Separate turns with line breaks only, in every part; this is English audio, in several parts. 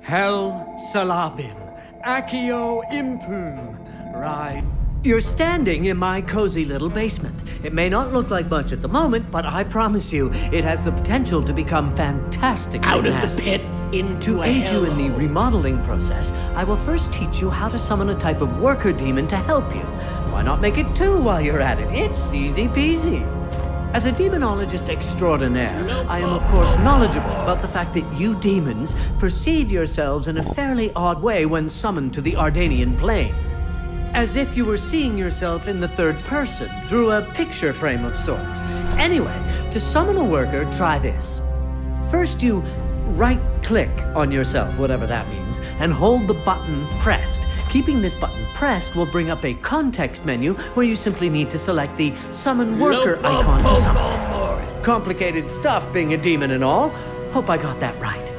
Hel Salabim, Accio Impum, Right. You're standing in my cozy little basement. It may not look like much at the moment, but I promise you, it has the potential to become fantastically
Out of
nasty.
the pit into
To
a
aid you in the
hellhole.
remodeling process, I will first teach you how to summon a type of worker demon to help you. Why not make it two while you're at it? It's easy peasy. As a demonologist extraordinaire, I am of course knowledgeable about the fact that you demons perceive yourselves in a fairly odd way when summoned to the Ardanian plane. As if you were seeing yourself in the third person, through a picture frame of sorts. Anyway, to summon a worker, try this. First you right-click on yourself, whatever that means, and hold the button pressed. Keeping this button pressed will bring up a context menu where you simply need to select the Summon Worker icon to summon. Complicated stuff being a demon and all. Hope I got that right.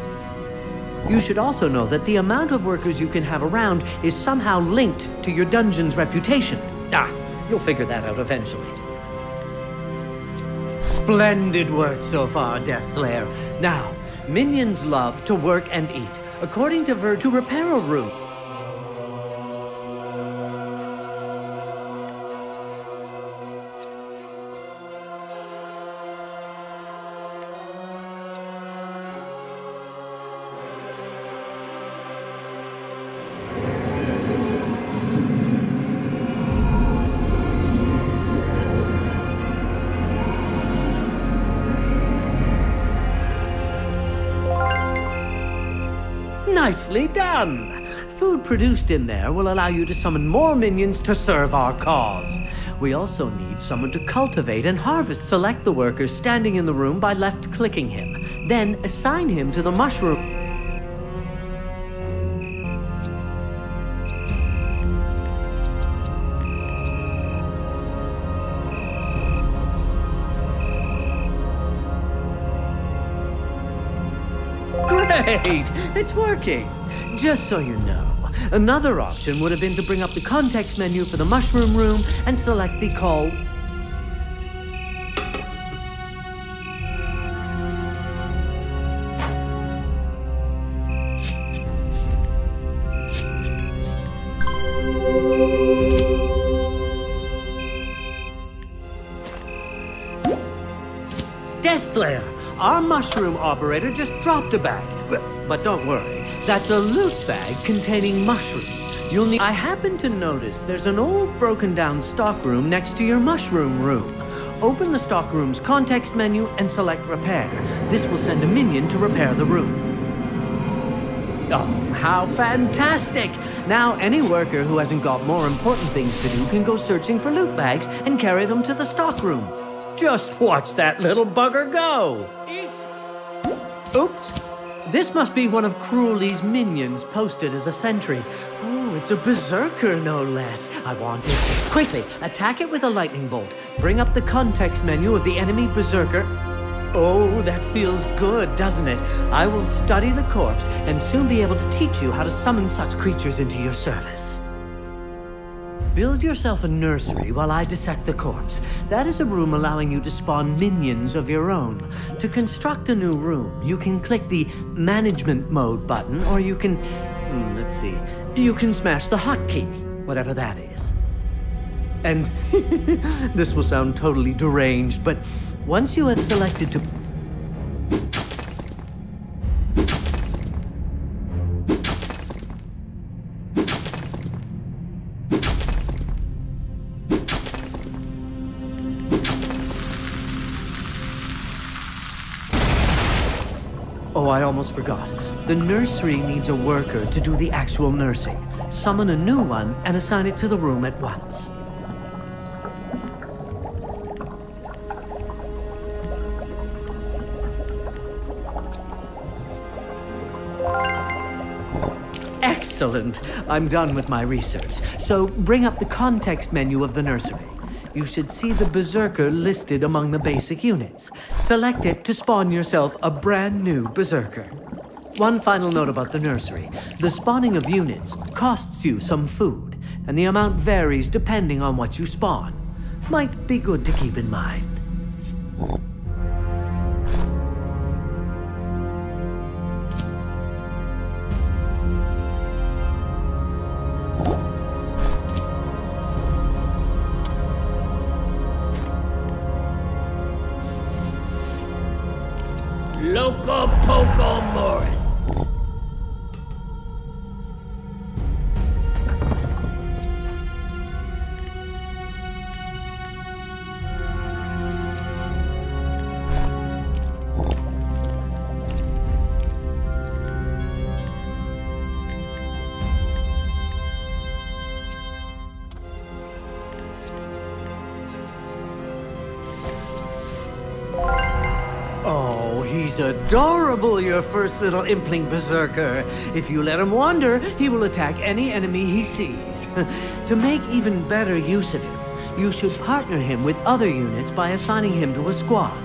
You should also know that the amount of workers you can have around is somehow linked to your dungeon's reputation. You'll figure that out eventually. Splendid work so far, Deathslayer. Now, minions love to work and eat. According to to repair a room. Nicely done! Food produced in there will allow you to summon more minions to serve our cause. We also need someone to cultivate and harvest. Select the worker standing in the room by left-clicking him. Then assign him to the mushroom. Great! It's working! Just so you know, another option would have been to bring up the context menu for the mushroom room and select the call. Deathslayer! Our mushroom operator just dropped a bag. But don't worry, that's a loot bag containing mushrooms. You'll need— I happen to notice there's an old broken down stockroom next to your mushroom room. Open the stockroom's context menu and select repair. This will send a minion to repair the room. Oh, how fantastic! Now any worker who hasn't got more important things to do can go searching for loot bags and carry them to the stockroom. Just watch that little bugger go! Oops! This must be one of Cruelly's minions posted as a sentry. Oh, it's a berserker, no less. I want it. Quickly, attack it with a lightning bolt. Bring up the context menu of the enemy berserker. Oh, that feels good, doesn't it? I will study the corpse and soon be able to teach you how to summon such creatures into your service. Build yourself a nursery while I dissect the corpse. That is a room allowing you to spawn minions of your own. To construct a new room, you can click the Management Mode button, or you can... let's see. You can smash the hotkey, whatever that is. And this will sound totally deranged, but once you have selected to... Oh, I almost forgot. The nursery needs a worker to do the actual nursing. Summon a new one and assign it to the room at once. Excellent! I'm done with my research. So bring up the context menu of the nursery. You should see the Berserker listed among the basic units. Select it to spawn yourself a brand new Berserker. One final note about the nursery. The spawning of units costs you some food, and the amount varies depending on what you spawn. Might be good to keep in mind.
Loco Poco Morris.
Oh, he's adorable, your first little impling berserker. If you let him wander, he will attack any enemy he sees. To make even better use of him, you should partner him with other units by assigning him to a squad.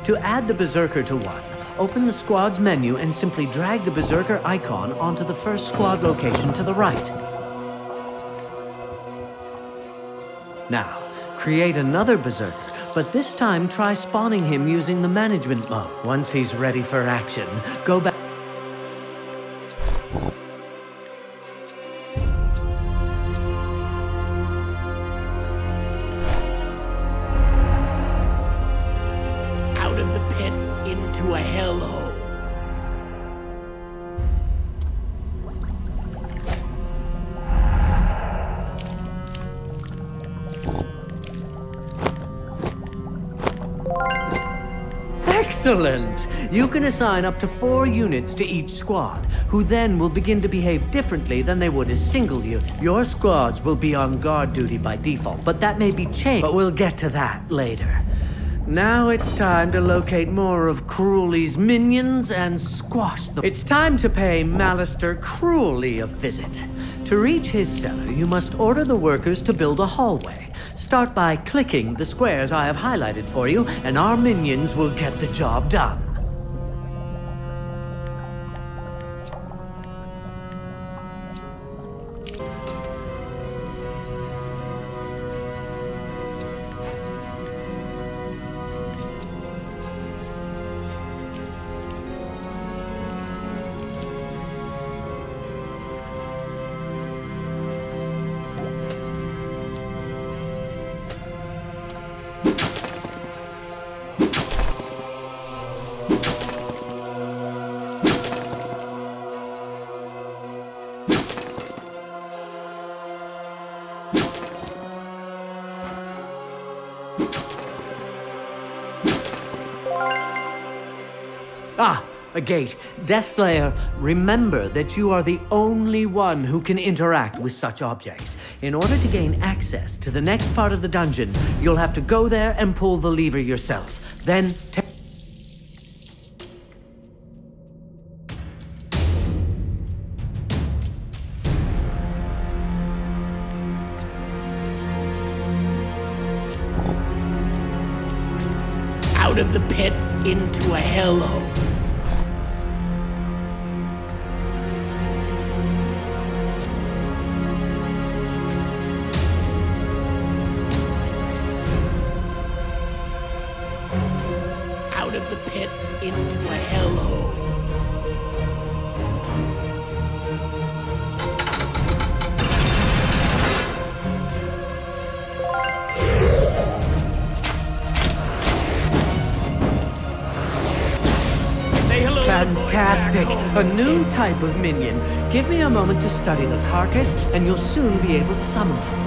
To add the berserker to one, open the squad's menu and simply drag the berserker icon onto the first squad location to the right. Now, create another berserker, but this time try spawning him using the management mode. Once he's ready for action, go back.
Out of the pit into a hellhole.
Excellent! You can assign up to 4 units to each squad, who then will begin to behave differently than they would as single units. Your squads will be on guard duty by default, but that may be changed, but we'll get to that later. Now it's time to locate more of Cruelly's minions and squash them. It's time to pay Malister Cruelly a visit. To reach his cellar, you must order the workers to build a hallway. Start by clicking the squares I have highlighted for you, and our minions will get the job done. Ah, a gate. Deathslayer, remember that you are the only one who can interact with such objects. In order to gain access to the next part of the dungeon, you'll have to go there and pull the lever yourself. Then
Out of the pit into a hellhole. Out of the pit into a hellhole.
Fantastic! A new type of minion. Give me a moment to study the carcass, and you'll soon be able to summon them.